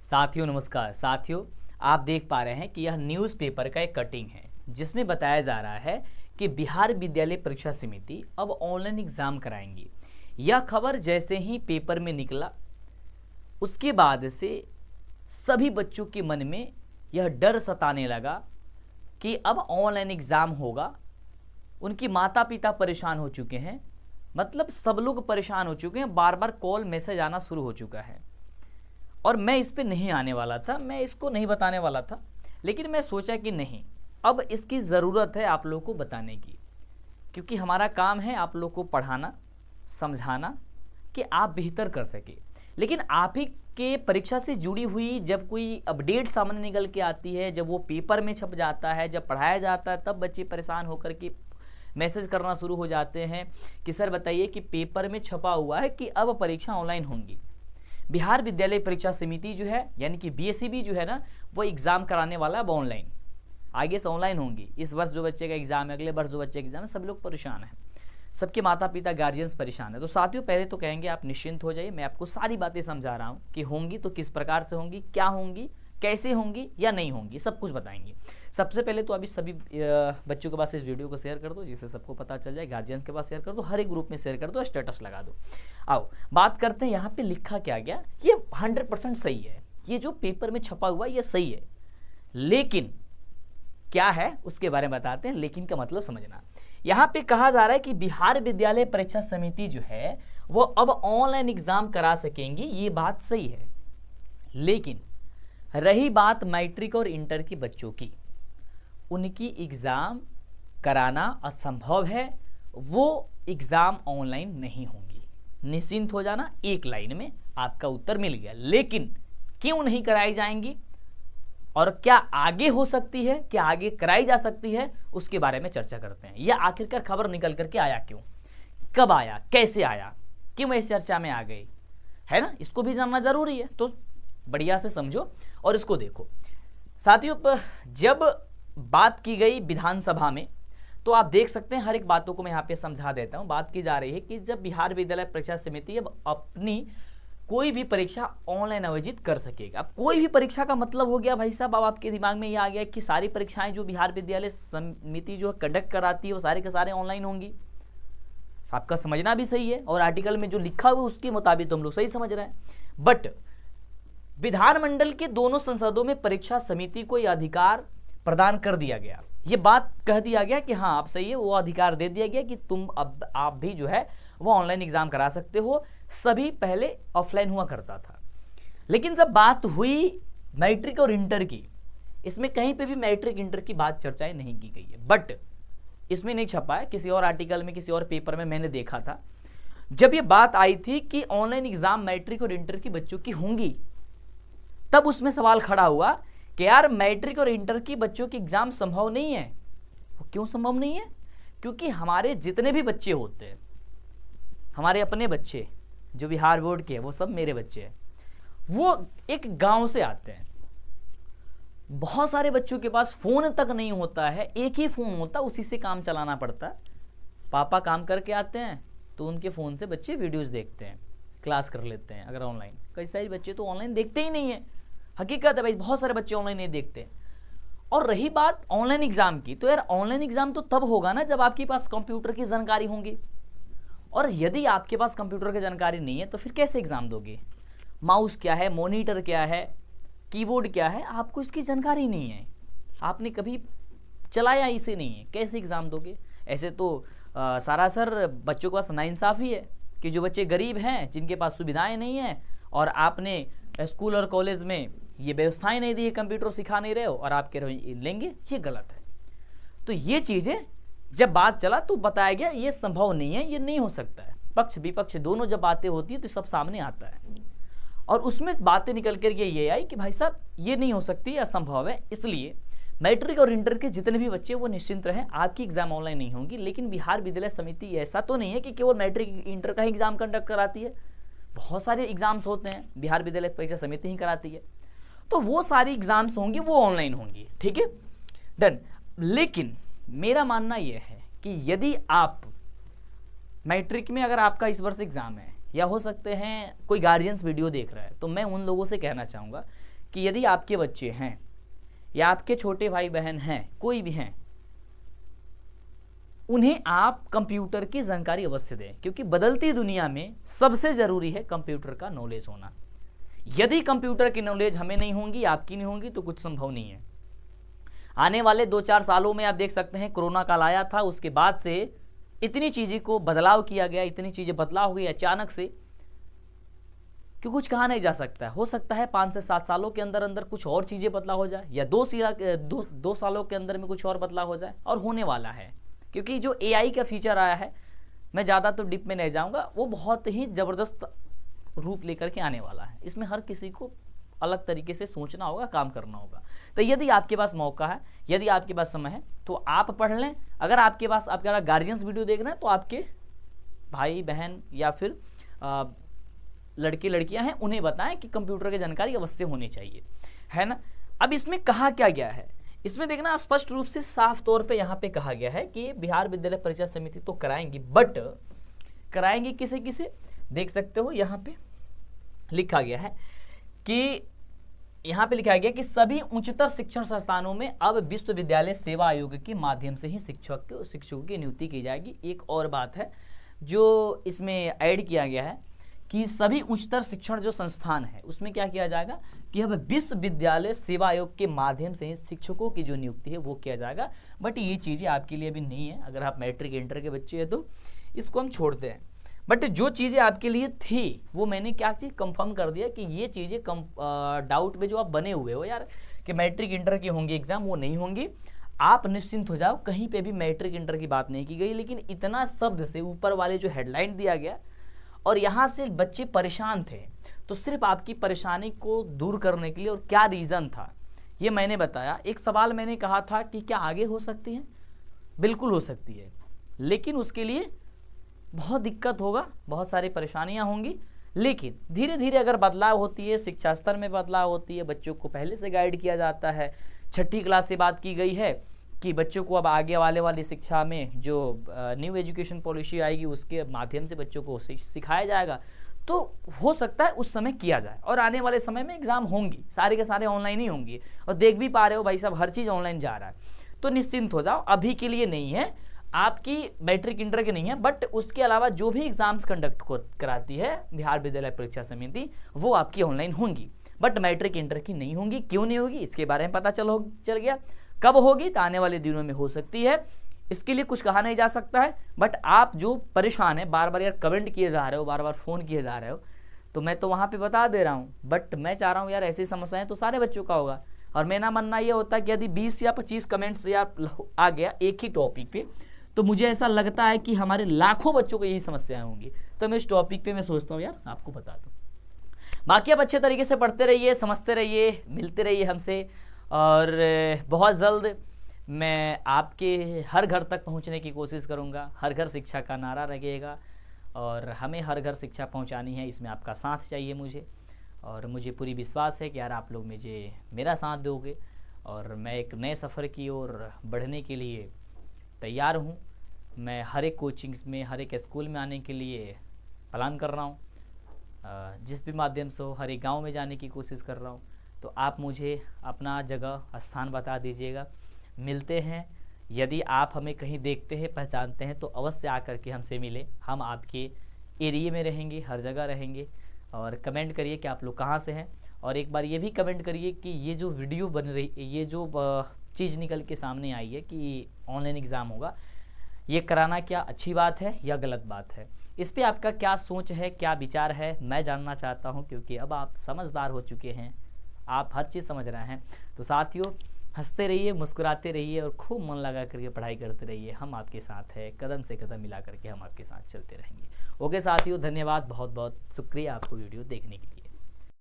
साथियों नमस्कार। साथियों, आप देख पा रहे हैं कि यह न्यूज़पेपर का एक कटिंग है जिसमें बताया जा रहा है कि बिहार विद्यालय परीक्षा समिति अब ऑनलाइन एग्ज़ाम कराएंगी। यह खबर जैसे ही पेपर में निकला उसके बाद से सभी बच्चों के मन में यह डर सताने लगा कि अब ऑनलाइन एग्ज़ाम होगा। उनकी माता पिता परेशान हो चुके हैं, मतलब सब लोग परेशान हो चुके हैं। बार बार कॉल मैसेज आना शुरू हो चुका है और मैं इस पे नहीं आने वाला था, मैं इसको नहीं बताने वाला था, लेकिन मैं सोचा कि नहीं, अब इसकी ज़रूरत है आप लोगों को बताने की, क्योंकि हमारा काम है आप लोग को पढ़ाना, समझाना कि आप बेहतर कर सके। लेकिन आप ही के परीक्षा से जुड़ी हुई जब कोई अपडेट सामने निकल के आती है, जब वो पेपर में छप जाता है, जब पढ़ाया जाता है, तब बच्चे परेशान होकर के मैसेज करना शुरू हो जाते हैं कि सर बताइए कि पेपर में छपा हुआ है कि अब परीक्षा ऑनलाइन होंगी। बिहार विद्यालय परीक्षा समिति जो है यानी कि बीएसईबी जो है ना, वो एग्ज़ाम कराने वाला अब ऑनलाइन, आगे से ऑनलाइन होंगी। इस वर्ष जो बच्चे का एग्ज़ाम है, अगले वर्ष जो बच्चे का एग्ज़ाम है, सब लोग परेशान हैं, सबके माता पिता गार्जियंस परेशान है। तो साथियों, पहले तो कहेंगे आप निश्चिंत हो जाइए, मैं आपको सारी बातें समझा रहा हूँ कि होंगी तो किस प्रकार से होंगी, क्या होंगी, कैसे होंगी या नहीं होंगी, सब कुछ बताएंगे। सबसे पहले तो अभी सभी बच्चों के पास इस वीडियो को शेयर कर दो जिससे सबको पता चल जाए, गार्जियंस के पास शेयर कर दो, हर एक ग्रुप में शेयर कर दो, स्टेटस लगा दो। आओ बात करते हैं यहाँ पे लिखा क्या गया। ये 100% सही है, ये जो पेपर में छपा हुआ ये सही है, लेकिन क्या है उसके बारे में बताते हैं। लेकिन का मतलब समझना, यहाँ पे कहा जा रहा है कि बिहार विद्यालय परीक्षा समिति जो है वो अब ऑनलाइन एग्जाम करा सकेंगी, ये बात सही है। लेकिन रही बात मैट्रिक और इंटर के बच्चों की, उनकी एग्ज़ाम कराना असंभव है, वो एग्ज़ाम ऑनलाइन नहीं होंगी। निश्चिंत हो जाना, एक लाइन में आपका उत्तर मिल गया। लेकिन क्यों नहीं कराई जाएंगी और क्या आगे हो सकती है, क्या आगे कराई जा सकती है, उसके बारे में चर्चा करते हैं। यह आखिरकार खबर निकल करके आया क्यों, कब आया, कैसे आया, क्यों इस चर्चा में आ गई, है ना, इसको भी जानना जरूरी है। तो बढ़िया से समझो और इसको देखो। साथियों, जब बात की गई विधानसभा में तो आप देख सकते हैं, हर एक बातों को मैं यहाँ पे समझा देता हूँ। बात की जा रही है कि जब बिहार विद्यालय परीक्षा समिति अब अपनी कोई भी परीक्षा ऑनलाइन आयोजित कर सकेगा। अब कोई भी परीक्षा का मतलब हो गया भाई साहब, अब आपके दिमाग में ये आ गया कि सारी परीक्षाएं जो बिहार विद्यालय समिति जो कंडक्ट कराती है वो सारे के सारे ऑनलाइन होंगी। आपका समझना भी सही है और आर्टिकल में जो लिखा हुआ उसके मुताबिक तो हम लोग सही समझ रहे हैं। बट विधानमंडल के दोनों संसदों में परीक्षा समिति को यह अधिकार प्रदान कर दिया गया, ये बात कह दिया गया कि हाँ आप सही है, वो अधिकार दे दिया गया कि तुम अब आप भी जो है वो ऑनलाइन एग्जाम करा सकते हो। सभी पहले ऑफलाइन हुआ करता था, लेकिन जब बात हुई मैट्रिक और इंटर की, इसमें कहीं पे भी मैट्रिक इंटर की बात चर्चाएं नहीं की गई है। बट इसमें नहीं छपा है, किसी और आर्टिकल में, किसी और पेपर में मैंने देखा था, जब ये बात आई थी कि ऑनलाइन एग्जाम मैट्रिक और इंटर की बच्चों की होंगी, तब उसमें सवाल खड़ा हुआ कि यार मैट्रिक और इंटर की बच्चों की एग्जाम संभव नहीं है। वो क्यों संभव नहीं है? क्योंकि हमारे जितने भी बच्चे होते हैं, हमारे अपने बच्चे जो बिहार बोर्ड के हैं, वो सब मेरे बच्चे हैं, वो एक गांव से आते हैं। बहुत सारे बच्चों के पास फोन तक नहीं होता है, एक ही फोन होता, उसी से काम चलाना पड़ता। पापा काम करके आते हैं तो उनके फोन से बच्चे वीडियोस देखते हैं, क्लास कर लेते हैं। अगर ऑनलाइन, कई सारे बच्चे तो ऑनलाइन देखते ही नहीं है, हकीकत है भाई, बहुत सारे बच्चे ऑनलाइन नहीं देखते। और रही बात ऑनलाइन एग्जाम की, तो यार ऑनलाइन एग्जाम तो तब होगा ना जब आपके पास कंप्यूटर की जानकारी होंगी, और यदि आपके पास कंप्यूटर की जानकारी नहीं है तो फिर कैसे एग्जाम दोगे? माउस क्या है, मॉनिटर क्या है, कीबोर्ड क्या है, आपको इसकी जानकारी नहीं है, आपने कभी चलाया इसे नहीं है, कैसे एग्जाम दोगे? ऐसे तो सरासर बच्चों के पास नाइंसाफ़ी है कि जो बच्चे गरीब हैं, जिनके पास सुविधाएं नहीं हैं, और आपने स्कूल और कॉलेज में ये व्यवस्थाएं नहीं दी है, कंप्यूटर सिखा नहीं रहे हो, और आप कह रहे हो लेंगे, ये गलत है। तो ये चीज़ें जब बात चला तो बताया गया ये संभव नहीं है, ये नहीं हो सकता है। पक्ष विपक्ष दोनों जब बातें होती है तो सब सामने आता है, और उसमें बातें निकल कर ये आई कि भाई साहब ये नहीं हो सकती, असंभव है। इसलिए मैट्रिक और इंटर के जितने भी बच्चे वो निश्चिंत रहें, आपकी एग्जाम ऑनलाइन नहीं होंगी। लेकिन बिहार विद्यालय समिति ऐसा तो नहीं है कि केवल मैट्रिक इंटर का ही एग्जाम कंडक्ट कराती है, बहुत सारे एग्जाम्स होते हैं, बिहार विद्यालय परीक्षा समिति ही कराती है। तो वो सारी एग्जाम्स होंगी, वो ऑनलाइन होंगी, ठीक है, डन। लेकिन मेरा मानना यह है कि यदि आप मैट्रिक में, अगर आपका इस वर्ष एग्जाम है, या हो सकते हैं कोई गार्जियंस वीडियो देख रहा है, तो मैं उन लोगों से कहना चाहूँगा कि यदि आपके बच्चे हैं या आपके छोटे भाई बहन हैं, कोई भी हैं, उन्हें आप कंप्यूटर की जानकारी अवश्य दें, क्योंकि बदलती दुनिया में सबसे जरूरी है कंप्यूटर का नॉलेज होना। यदि कंप्यूटर की नॉलेज हमें नहीं होगी, आपकी नहीं होगी, तो कुछ संभव नहीं है। आने वाले 2-4 सालों में आप देख सकते हैं, कोरोना काल आया था, उसके बाद से इतनी चीज़ें को बदलाव किया गया, इतनी चीज़ें बदलाव हुई अचानक से कि कुछ कहा नहीं जा सकता है। हो सकता है 5 से 7 सालों के अंदर अंदर कुछ और चीज़ें बदलाव हो जाए, या 2 सालों के अंदर में कुछ और बदलाव हो जाए, और होने वाला है। क्योंकि जो AI का फीचर आया है, मैं ज़्यादा तो डिप में नहीं जाऊँगा, वो बहुत ही ज़बरदस्त रूप लेकर के आने वाला है। इसमें हर किसी को अलग तरीके से सोचना होगा, काम करना होगा। तो यदि आपके पास मौका है, यदि आपके पास समय है, तो आप पढ़ लें। अगर आपके पास आपका गार्जियंस वीडियो देख रहे हैं, तो आपके भाई बहन या फिर लड़के लड़कियां हैं, उन्हें बताएं कि कंप्यूटर की जानकारी अवश्य होनी चाहिए, है ना। अब इसमें कहा क्या गया है, इसमें देखना स्पष्ट रूप से साफ तौर पे यहाँ पे कहा गया है कि बिहार विद्यालय परीक्षा समिति तो कराएंगी, बट कराएंगे किसे किसे, देख सकते हो यहाँ पे लिखा गया है कि यहाँ पे लिखा गया कि सभी उच्चतर शिक्षण संस्थानों में अब विश्वविद्यालय सेवा आयोग के माध्यम से ही शिक्षकों की नियुक्ति की जाएगी। एक और बात है जो इसमें ऐड किया गया है कि सभी उच्चतर शिक्षण जो संस्थान है, उसमें क्या किया जाएगा कि अब विश्वविद्यालय सेवा आयोग के माध्यम से ही शिक्षकों की जो नियुक्ति है वो किया जाएगा। बट ये चीज़ें आपके लिए अभी नहीं है। अगर आप मैट्रिक इंटर के बच्चे हैं तो इसको हम छोड़ते हैं। बट जो चीज़ें आपके लिए थी वो मैंने क्या की कंफर्म कर दिया कि ये चीज़ें डाउट में जो आप बने हुए हो यार कि मैट्रिक इंटर की होंगी एग्जाम, वो नहीं होंगी। आप निश्चिंत हो जाओ, कहीं पे भी मैट्रिक इंटर की बात नहीं की गई। लेकिन इतना शब्द से ऊपर वाले जो हेडलाइन दिया गया और यहाँ से बच्चे परेशान थे, तो सिर्फ आपकी परेशानी को दूर करने के लिए और क्या रीज़न था ये मैंने बताया। एक सवाल मैंने कहा था कि क्या आगे हो सकती है, बिल्कुल हो सकती है, लेकिन उसके लिए बहुत दिक्कत होगा, बहुत सारी परेशानियां होंगी। लेकिन धीरे धीरे अगर बदलाव होती है, शिक्षा स्तर में बदलाव होती है, बच्चों को पहले से गाइड किया जाता है। 6ठी क्लास से बात की गई है कि बच्चों को अब आगे वाली शिक्षा में जो न्यू एजुकेशन पॉलिसी आएगी उसके माध्यम से बच्चों को सिखाया जाएगा। तो हो सकता है उस समय किया जाए। और आने वाले समय में एग्जाम होंगी, सारे के सारे ऑनलाइन ही होंगी, और देख भी पा रहे हो भाई साहब हर चीज़ ऑनलाइन जा रहा है। तो निश्चिंत हो जाओ, अभी के लिए नहीं है, आपकी मैट्रिक इंटर की नहीं है, बट उसके अलावा जो भी एग्जाम्स कंडक्ट कराती है बिहार विद्यालय परीक्षा समिति वो आपकी ऑनलाइन होंगी, बट मैट्रिक इंटर की नहीं होंगी। क्यों नहीं होगी इसके बारे में पता चल गया। कब होगी तो आने वाले दिनों में हो सकती है, इसके लिए कुछ कहा नहीं जा सकता है। बट आप जो परेशान है, बार बार यार कमेंट किए जा रहे हो, बार बार फ़ोन किए जा रहे हो, तो मैं तो वहाँ पे बता दे रहा हूँ। बट मैं चाह रहा हूँ यार ऐसी समस्याएं तो सारे बच्चों का होगा। और मेरा मानना ये होता है कि यदि 20 या 25 कमेंट्स या आ गया एक ही टॉपिक पे, तो मुझे ऐसा लगता है कि हमारे लाखों बच्चों को यही समस्याएं होंगी। तो मैं इस टॉपिक पे मैं सोचता हूँ यार आपको बता दूँ। बाकी आप अच्छे तरीके से पढ़ते रहिए, समझते रहिए, मिलते रहिए हमसे, और बहुत जल्द मैं आपके हर घर तक पहुंचने की कोशिश करूंगा। हर घर शिक्षा का नारा लगेगा और हमें हर घर शिक्षा पहुंचानी है, इसमें आपका साथ चाहिए मुझे। और मुझे पूरी विश्वास है कि यार आप लोग मुझे मेरा साथ दोगे और मैं एक नए सफ़र की ओर बढ़ने के लिए तैयार हूँ। मैं हर एक कोचिंग्स में, हर एक स्कूल में आने के लिए प्लान कर रहा हूँ, जिस भी माध्यम से हो हर एक गाँव में जाने की कोशिश कर रहा हूँ। तो आप मुझे अपना जगह स्थान बता दीजिएगा, मिलते हैं। यदि आप हमें कहीं देखते हैं, पहचानते हैं, तो अवश्य आकर के हमसे मिले। हम आपके एरिया में रहेंगे, हर जगह रहेंगे। और कमेंट करिए कि आप लोग कहाँ से हैं, और एक बार ये भी कमेंट करिए कि ये जो वीडियो बन रही, ये जो चीज़ निकल के सामने आई है कि ऑनलाइन एग्ज़ाम होगा, ये कराना क्या अच्छी बात है या गलत बात है, इस पे आपका क्या सोच है, क्या विचार है, मैं जानना चाहता हूँ। क्योंकि अब आप समझदार हो चुके हैं, आप हर चीज़ समझ रहे हैं। तो साथियों, हंसते रहिए, मुस्कुराते रहिए और खूब मन लगा करके पढ़ाई करते रहिए। हम आपके साथ हैं, कदम से कदम मिला करके हम आपके साथ चलते रहेंगे। ओके साथियों, धन्यवाद, बहुत बहुत शुक्रिया आपको वीडियो देखने के लिए।